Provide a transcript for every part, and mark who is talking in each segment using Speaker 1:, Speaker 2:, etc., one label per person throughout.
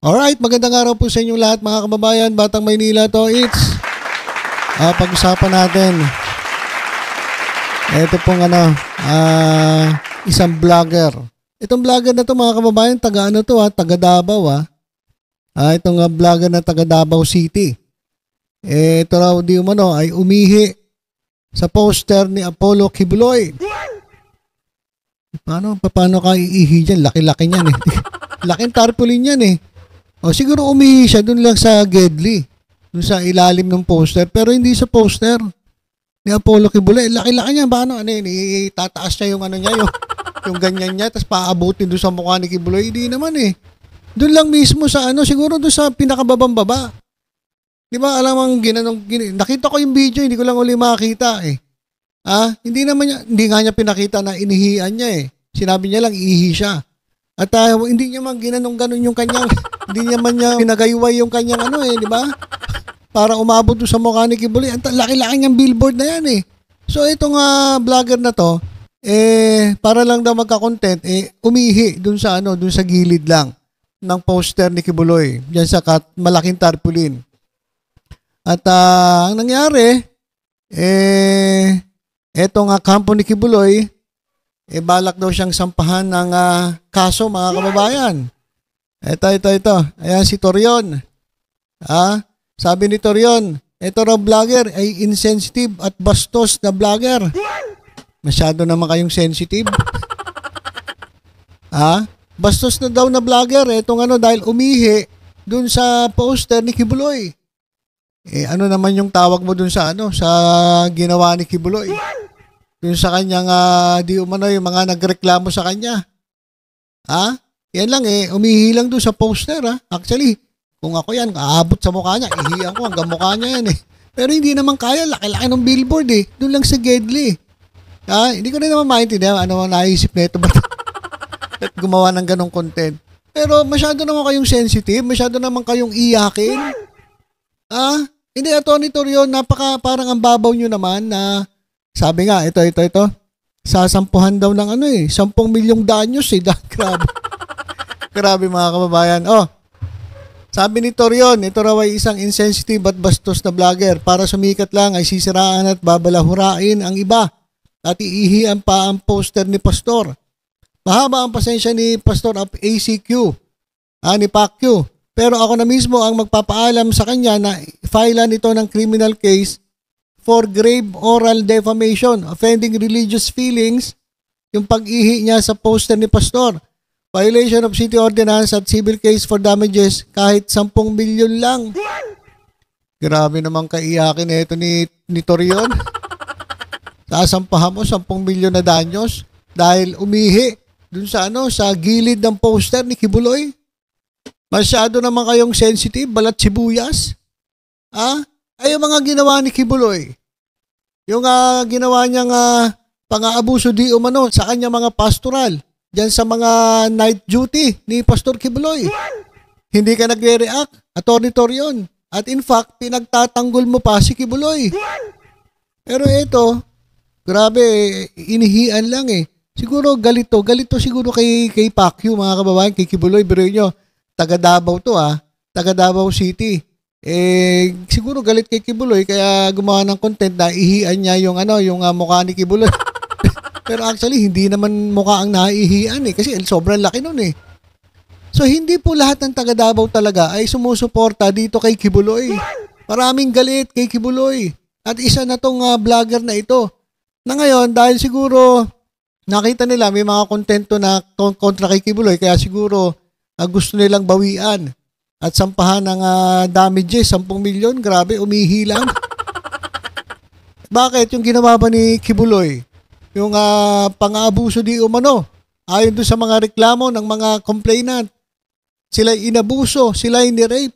Speaker 1: Alright, magandang araw po sa inyong lahat mga kababayan. Batang Maynila to, it's pag-usapan natin. Ito pong isang vlogger. Itong vlogger na to mga kababayan, taga Davao itong vlogger na taga Davao City. Ito raw di umano ay umihi sa poster ni Apollo Kibuloy. Paano ka iihi dyan? Laki-laki niyan eh. Laking tarpaulin yan eh. O siguro umihi siya dun lang sa Gedli, dun sa ilalim ng poster, pero hindi sa poster ni Apollo Kibuloy. Laki-laki niya, paano itataas niya yung niya, yung ganyan niya, tapos paabutin dun sa mukha ni Kibuloy. Hindi naman eh. Dun lang mismo sa siguro dun sa pinakababang baba. Di ba, alam ang nakita ko yung video, hindi ko lang uli makakita eh. Hindi nga niya pinakita na inihian niya eh. Sinabi niya lang iihi siya. At hindi niya man ginanong-ganon yung kanyang, hindi niya man niya pinagayway yung kanyang di ba? Para umabot sa mukha ni Kibuloy. Ang laki-laki niyang billboard na yan eh. So itong vlogger na to, para lang daw magka-content, umihi dun sa gilid lang ng poster ni Kibuloy, diyan sa malaking tarpaulin. At ang nangyari, etong kampo ni Kibuloy, balak daw siyang sampahan ng kaso mga kababayan. Ito. Ayan si Torion. Sabi ni Torion, ito raw vlogger ay insensitive at bastos na vlogger. Masyado naman kayong sensitive. Bastos na daw na vlogger. Itong dahil umihi dun sa poster ni Kibuloy. Ano naman yung tawag mo dun sa sa ginawa ni Kibuloy? Dun sa kanyang yung mga nagreklamo sa kanya. Yan lang umihi lang dun sa poster Actually, kung ako yan, aabot sa mukha niya, ihiyan ko hanggang mukha niya yan Pero hindi naman kaya, laki-laki ng billboard Dun lang sa Gedli. Hindi ko rin naman maintindihan ano ang naisip nito at gumawa ng ganong content. Pero masyado naman kayong sensitive, masyado naman kayong iyakin. Hindi, Atty. Torion, parang ang babaw nyo naman na sabi nga, ito. Sasampuhan daw ng 10 milyong danyos Grabe. Grabe mga kababayan. Sabi ni Torion, ito raw ay isang insensitive at bastos na vlogger. Para sumikat lang ay sisiraan at babalahurain ang iba at iihian pa ang poster ni Pastor. Mahaba ang pasensya ni Pastor of ACQ, ni Pacquiao. Pero ako na mismo ang magpapaalam sa kanya na filean ito ng criminal case for grave oral defamation, offending religious feelings, yung pag-ihi niya sa poster ni Pastor. Violation of city ordinance at civil case for damages kahit 10 milyon lang. Grabe naman kaiyakin ito ni Torion. Sasampahan mo 10 milyon na danyos dahil umihi dun sa sa gilid ng poster ni Kibuloy. Masyado naman kayong sensitive, balat sibuyas. Ay yung mga ginawa ni Kibuloy. Yung ginawa niyang pang-aabuso di umano sa kanya mga pastoral. Diyan sa mga night duty ni Pastor Kibuloy. Hindi ka nagre-react, Atty. Torion. At in fact, pinagtatanggol mo pa si Kibuloy. Pero ito, grabe, inihian lang Siguro galito siguro kay Pacquiao mga kababayan, kay Kibuloy, biruin nyo. Taga Davao to taga Davao City. Siguro galit kay Kibuloy kaya gumawa ng content na ihian niya yung mukha ni Kibuloy. Pero actually hindi naman mukha ang naihian kasi sobrang laki nun So hindi po lahat ng taga Davao talaga ay sumusuporta dito kay Kibuloy. Maraming galit kay Kibuloy. At isa na tong vlogger na ito. Na ngayon dahil siguro nakita nila may mga kontento na kontra kay Kibuloy kaya siguro gusto nilang bawian at sampahan ng damages, 10 milyon, grabe, umihi lang. Bakit? Yung ginawa ba ni Kibuloy? Yung pang-aabuso di umano, ayon doon sa mga reklamo ng mga complainant, sila inabuso, sila ni-rape.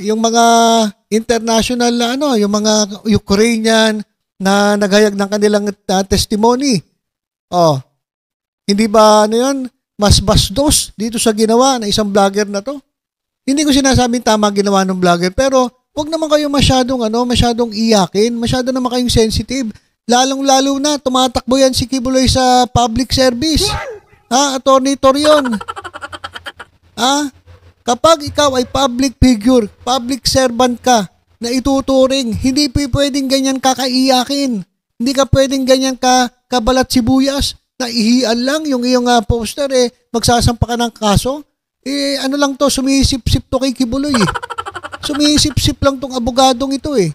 Speaker 1: Yung mga international na yung mga Ukrainian na naghayag ng kanilang testimony. Hindi ba yun? Mas bastos dito sa ginawa ng isang vlogger na to. Hindi ko sinasabing tama ginawa ng vlogger, pero wag naman kayo masyadong iyakin, masyado naman kayong sensitive. Lalong-lalo na tumatakbo yan si Kibuloy sa public service. Atty. Torion. Kapag ikaw ay public figure, public servant ka, na ituturing, hindi pwedeng ganyan kakaiyakin. Hindi ka pwedeng ganyan kabalat sibuyas, na ihian lang yung iyong poster, magsasampa ka ng kaso. Ano lang to, sumisip-sip to kay Kibuloy eh. Sumisip-sip lang tong abogadong ito eh.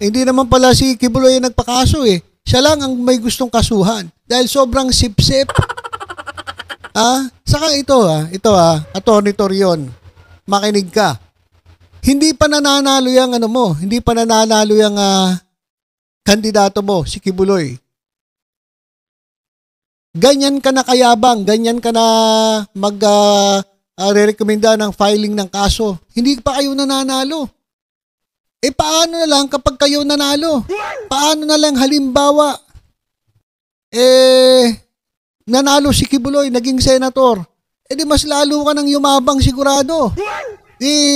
Speaker 1: Hindi naman pala si Kibuloy yung nagpakaso eh. Siya lang ang may gustong kasuhan. Dahil sobrang sip-sip. Saka ito Atty. Torion, makinig ka. Hindi pa nananalo yung hindi pa nananalo yung kandidato mo, si Kibuloy. Ganyan ka na kayabang, ganyan ka na re-recommenda ng filing ng kaso. Hindi pa kayo nananalo. Paano na lang kapag kayo nanalo? Paano na lang halimbawa, nanalo si Kibuloy, naging senator. Di mas lalo ka nang yumabang sigurado.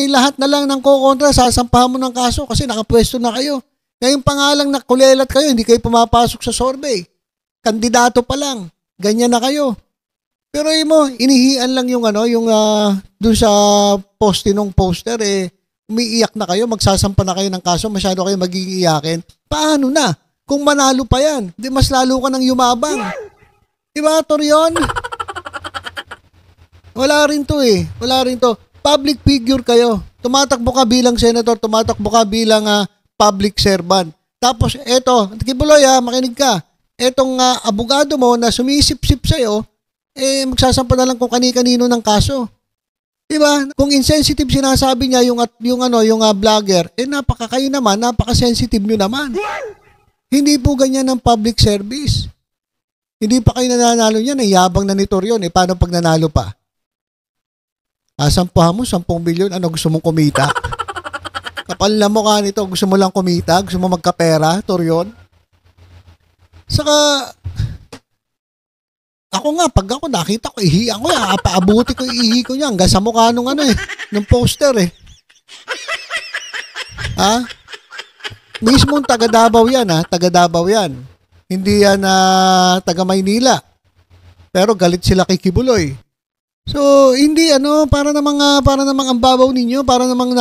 Speaker 1: Lahat na lang ng kokontra, sasampahan mo ng kaso kasi nakapwesto na kayo. Ngayong pangalang nakulelat kayo, hindi kayo pumapasok sa survey. Kandidato pa lang. Ganyan na kayo. Pero inihian lang yung doon sa ng poster, umiiyak na kayo, magsasampa na kayo ng kaso, masyado kayo magiiyakin. Paano na? Kung manalo pa yan, di mas lalo ka nang yumabang. Diba, Torion? Wala rin to. Public figure kayo. Tumatakbo ka bilang senator, tumatakbo ka bilang public servant. Tapos, Kibuloy makinig ka. Etong abogado mo na sumisip-sip sa'yo, magsasampa na lang kung kani-kanino ng kaso. Diba? Kung insensitive sinasabi niya yung vlogger, kayo naman, napaka-sensitive nyo naman. Hindi po ganyan ng public service. Hindi pa kayo nananalo niyan, yabang na ni Torion. Paano pag nanalo pa? Sampahan mo, 10 bilyon, gusto mong kumita? Kapal na mukha nito, gusto mo lang kumita? Gusto mo magkapera, Torion? Saka, pag ako nakita ko, ihiyan ko yan, paabuti ko, ihi ko niya, hanggang sa mukha nung nung poster Mismong taga Davao yan, taga Davao yan. Hindi yan taga Maynila. Pero galit sila kay Kibuloy. So, hindi para namang ang babaw ninyo, para namang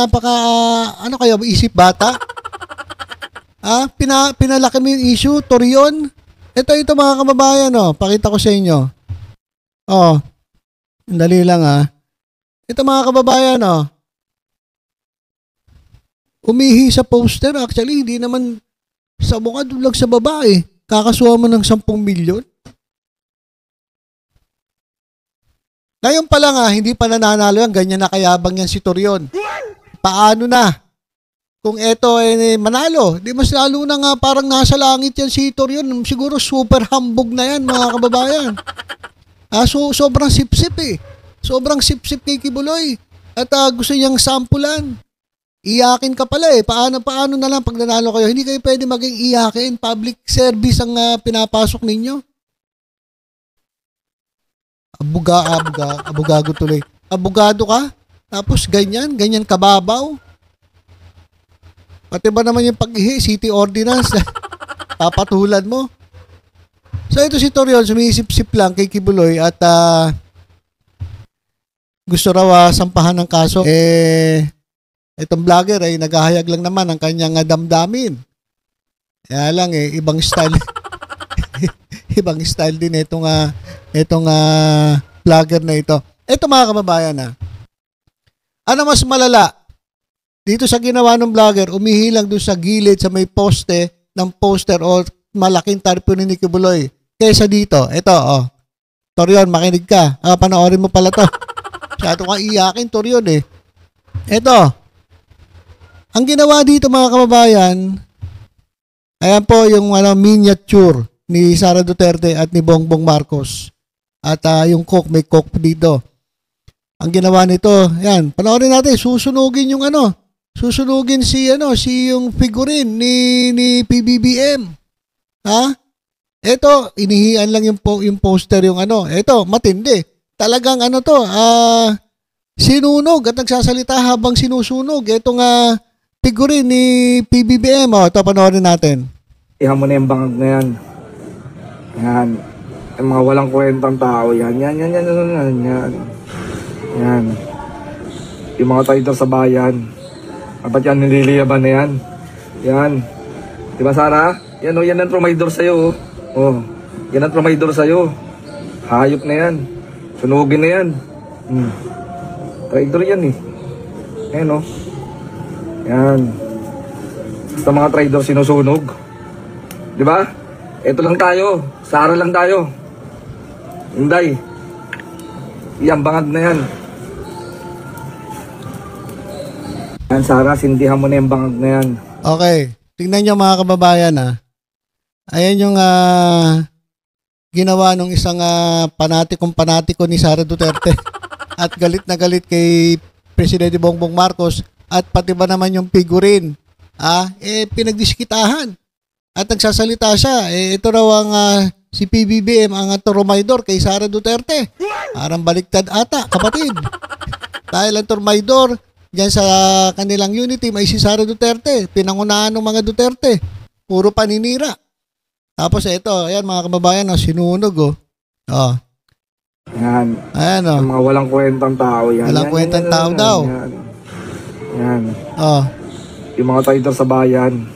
Speaker 1: kayo, isip bata? Pinalaki mo yung issue, Torion. Ito mga kababayan, pakita ko sa inyo. Dali lang Ito mga kababayan, umihi sa poster, actually, hindi naman sa mukha, dulag sa babae. Kakasuha mo ng 10 milyon? Ngayon pa lang hindi pa nananalo yan, ganyan na kayabang yan si Torion. Paano na? Kung eto manalo, di mas lalo na parang nasa langit yan si Torion. Siguro super hambog na yan mga kababayan. Sobrang sip-sip Sobrang sip-sip kay Kibuloy. At gusto niyang sampulan. Iyakin ka pala Paano na lang pag nanalo kayo? Hindi kayo pwede maging iyakin. Public service ang pinapasok ninyo. Abogado tuloy. Abogado ka? Tapos ganyan kababaw. Pati ba naman yung pag-ihi, city ordinance, papatulan mo. So ito si Torion, sumisip-sip lang kay Kibuloy at gusto raw sampahan ng kaso. Itong vlogger ay naghahayag lang naman ang kanyang damdamin. Kaya lang ibang style. Ibang style din itong vlogger na ito. Ito mga kababayan ano mas malala? Dito sa ginawa ng vlogger, umihilang doon sa gilid sa may poste ng poster o malaking tarpaulin ni Kibuloy. Kaysa dito, ito Torion, makinig ka. Panoorin mo pala to. Masyado kang iyakin, Torion Ito. Ang ginawa dito mga kababayan, ayan po yung miniature ni Sara Duterte at ni Bongbong Marcos. At yung coke, may coke dito. Ang ginawa nito, yan, panoorin natin, susunugin yung susunugin si yung figurine ni PBBM. Ito, inihian lang yung poster yung Ito, matindi. Talagang sinunog at nagsasalita habang sinusunog. Ito figurine ni PBBM. Ito, panoorin natin.
Speaker 2: Ihan mo na yung bangag na yan. Yan. Yung mga walang kwentang tao yan. Yan. Yung mga traitor sa bayan. Dapat yan, nililiyaban na yan. Yan. Diba, Sara? Yan o, yan ang provider sa'yo. Oh. Yan ang provider sa'yo. Hayop na yan. Sunugin na yan. Traitor yan eh. Ayan o. Yan. Basta mga traitor sinusunog. Diba? Ito lang tayo. Sara lang tayo. Hinday. Yan, bangag na yan. Yan, Sara, sindihan mo na yung bangag na yan.
Speaker 1: Okay. Tingnan nyo mga kababayan ha. Ayan yung ginawa ng isang panatiko ni Sara Duterte. At galit na galit kay Presidente Bongbong Marcos. At pati ba naman yung figurine. Pinagdiskitahan. At nagsasalita siya. Ito raw ang si PBBM ang tormaidor kay Sara Duterte. Parang baliktad ata, kapatid. Dahil ang tormaidor diyan sa kanilang unity may si Sara Duterte. Pinangunahan ng mga Duterte. Puro paninira. Tapos ito, ayan mga kababayan, sinunog oh.
Speaker 2: Yan.
Speaker 1: Ayan
Speaker 2: Yung mga walang kwentang tao yan.
Speaker 1: Walang kwentang tao daw.
Speaker 2: Yan.
Speaker 1: Oh.
Speaker 2: Yung mga traitor sa bayan.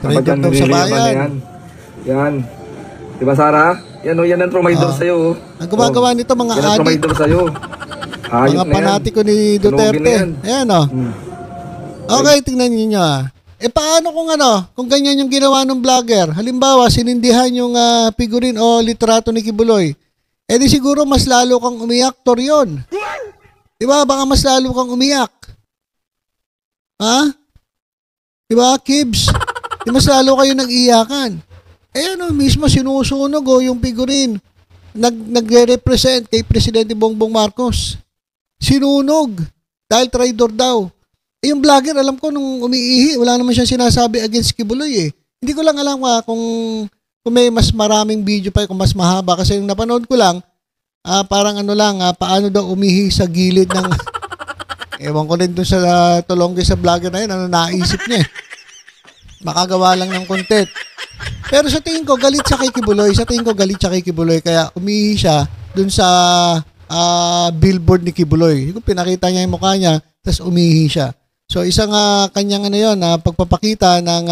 Speaker 2: Dapat
Speaker 1: Traitor
Speaker 2: yan,
Speaker 1: daw sa
Speaker 2: nililiyaban
Speaker 1: bayan.
Speaker 2: na yan. Yan. Diba, Sara? Yan o, yan ang provider sa'yo.
Speaker 1: Ang gumagawa nito mga
Speaker 2: yan ang
Speaker 1: adik.
Speaker 2: provider sa'yo. Hayop
Speaker 1: Mga
Speaker 2: na yan.
Speaker 1: panatiko ni
Speaker 2: Sunugin na
Speaker 1: Duterte.
Speaker 2: yan.
Speaker 1: Ayan Okay, tingnan niyo paano kung ganyan yung ginawa ng vlogger? Halimbawa, sinindihan yung figurine o litrato ni Kibuloy. Di siguro mas lalo kang umiyak, Torion. Diba? Baka mas lalo kang umiyak. Ha? Diba, Kibs? Di mas lalo kayo nag-iyakan. Mismo sinusunog yung figurine. Nagre-represent kay Presidente Bongbong Marcos. Sinunog. Dahil traitor daw. Yung vlogger, alam ko, nung umiihi, wala naman siyang sinasabi against Kibuloy Hindi ko lang alam kung may mas maraming video pa, kung mas mahaba. Kasi yung napanood ko lang, parang paano daw umihi sa gilid ng... Ewan ko rin dun sa tulongge sa vlogger na yun, naisip niya makagawa lang ng content. Pero sa tingin ko, galit siya kay Kibuloy. Kaya umihi siya dun sa billboard ni Kibuloy. Kung pinakita niya yung mukha niya, tapos umihi siya. So isang kanyang pagpapakita ng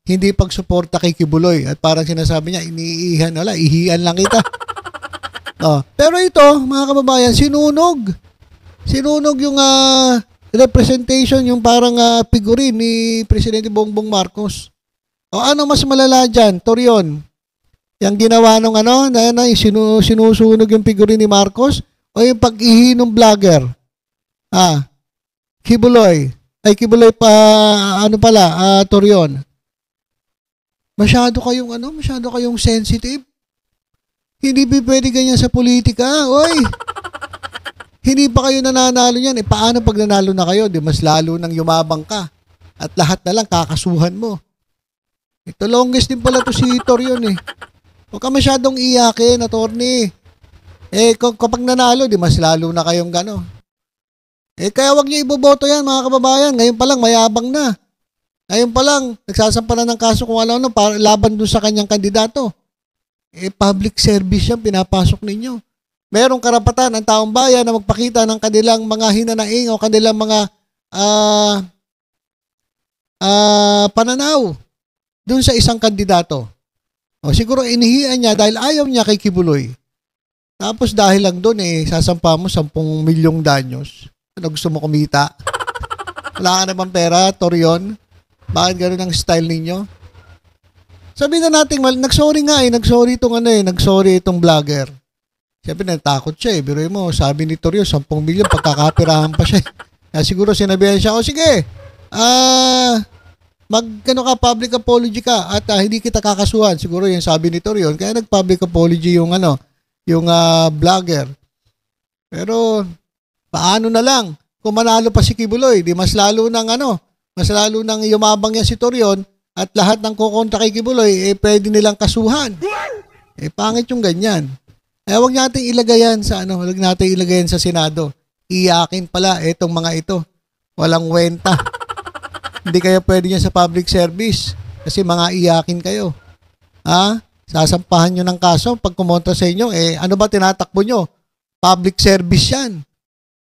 Speaker 1: hindi pagsuporta kay Kibuloy. At parang sinasabi niya, ihian lang kita. Pero ito, mga kababayan, sinunog. Sinunog yung representation, yung parang figurine ni Presidente Bongbong Marcos. Ano mas malala dyan, Torion? Yung ginawa nung sinusunog yung figurine ni Marcos o yung pag-ihi ng vlogger? Kibuloy pa, Torion. Masyado kayong sensitive. Hindi pwede ganyan sa politika, oy. Hindi pa kayo nananalo niyan. Paano pag nanalo na kayo? Di mas lalo nang yumabang ka. At lahat na lang kakasuhan mo. Ito longest din pala to si Torion Huwag ka masyadong iyakin, attorney. Kapag nanalo, di mas lalo na kayong gano. Kaya wag niyo iboboto yan, mga kababayan. Ngayon pa lang, mayabang na. Ngayon pa lang, nagsasampa na ng kaso kung ano para laban dun sa kanyang kandidato. Public service yan, pinapasok ninyo. Merong karapatan ang taong bayan na magpakita ng kanilang mga hinanaing o kanilang mga pananaw dun sa isang kandidato. Siguro inihian niya dahil ayaw niya kay Kibuloy. Tapos dahil lang dun sasampa mo 10 milyong danyos. Ano gusto mo kumita? Wala ka naman pera, Torion. Bakit gano'n ang style ninyo? Sabihin na natin, nagsorry nga nagsorry itong vlogger. Siyempre natakot siya Biruin mo, sabi ni Torion, 10 milyon, pagkakapirahan pa siya. Kaya siguro sinabihan siya, sige, public apology ka at hindi kita kakasuhan. Siguro yung sabi ni Torion, kaya nag-public apology yung vlogger. Pero, paano na lang? Kung manalo pa si Kibuloy, di mas lalo nang yumabang yan si Torion at lahat ng kukontra kay Kibuloy, pwede nilang kasuhan. Pangit yung ganyan. Huwag nating ilagay yan sa Senado. Iyakin pala itong mga ito. Walang kwenta. Hindi kayo pwede yan sa public service kasi mga iyakin kayo. Sasampahan nyo ng kaso pag kumontra sa inyo, ano ba tinatakbo nyo? Public service yan.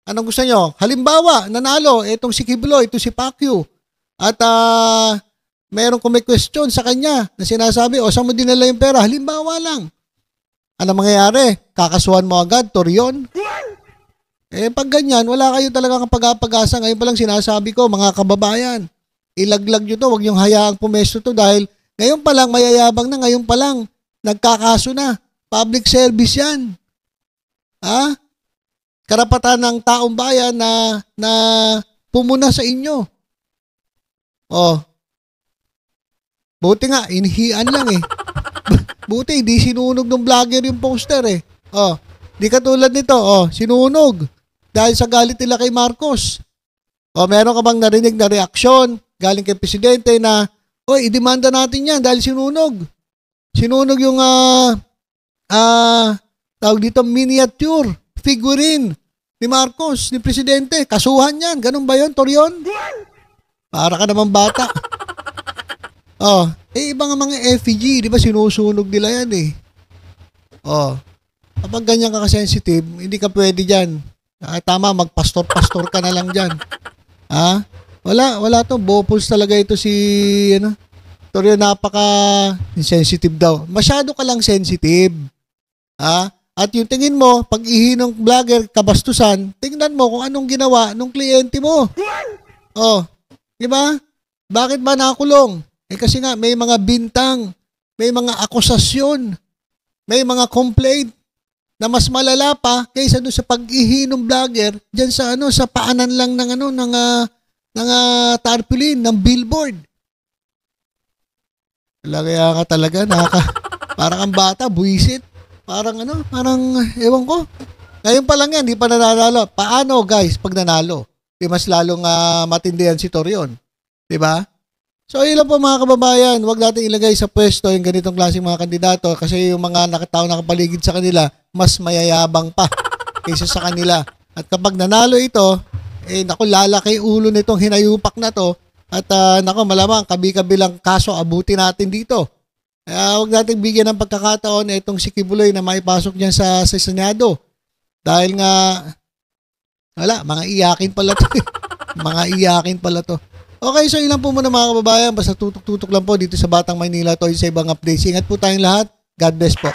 Speaker 1: Anong gusto nyo? Halimbawa, nanalo, itong si Kibuloy, ito si Pacquiao. At meron kung may question sa kanya na sinasabi, saan mo dinala yung pera? Halimbawa lang. Ano mangyayari? Kakasuhan mo agad, Torion? Pag ganyan, wala kayo talagang pag-apag-asa. Ngayon pa lang sinasabi ko, mga kababayan, ilaglag nyo to, huwag nyong hayaang pumesto to dahil ngayon pa lang, mayayabang na, ngayon pa lang, nagkakaso na. Public service yan. Karapatan ng taong bayan na pumuna sa inyo. Buti nga, inihian lang eh. Buti, di sinunog ng vlogger yung poster eh. Di katulad nito, sinunog. Dahil sa galit nila kay Marcos. Meron ka bang narinig na reaksyon galing kay Presidente na, idemanda natin yan dahil sinunog. Sinunog yung, tawag dito, miniature, figurine ni Marcos, ni Presidente. Kasuhan yan. Ganun ba yun, Torion? Para ka naman bata. Iba nga mga effigy, di ba sinusunog nila yan eh. Kapag ganyan ka ka-sensitive, hindi ka pwede dyan. Tama, magpastor-pastor ka na lang dyan. Wala to. Bopuls talaga ito si, Torion, napaka-sensitive daw. Masyado ka lang sensitive. At yung tingin mo, pag ihinong vlogger, kabastusan, tingnan mo kung anong ginawa nung kliyente mo. Di ba? Bakit ba nakulong? Kasi nga, may mga bintang, may mga akusasyon, may mga complaint na mas malala pa kaysa doon sa pag-ihinong vlogger diyan sa sa paanan lang ng tarpaulin ng billboard. Kaya ka talaga parang ang bata, buwisit. Parang ewan ko. Ngayon pa lang yan, di pa nanalo. Paano guys pag nanalo? Di mas lalong matindihan si Torion. Di ba? So ilan po mga kababayan, huwag natin ilagay sa pwesto yung ganitong klaseng mga kandidato kasi yung mga nakatao nakapaligid sa kanila, mas mayayabang pa kaysa sa kanila. At kapag nanalo ito, lalaki ulo nitong hinayupak na to at malamang kabi-kabilang kaso abutin natin dito. Kaya huwag natin bigyan ng pagkakataon itong si Kibuloy na maipasok niyan sa Senado. Dahil nga, mga iyakin pala to. Mga iyakin pala to. Okay, so ilan po muna mga kababayan. Basta tutok-tutok lang po dito sa Batang Maynila to sa ibang updates. Ingat po tayong lahat. God bless po.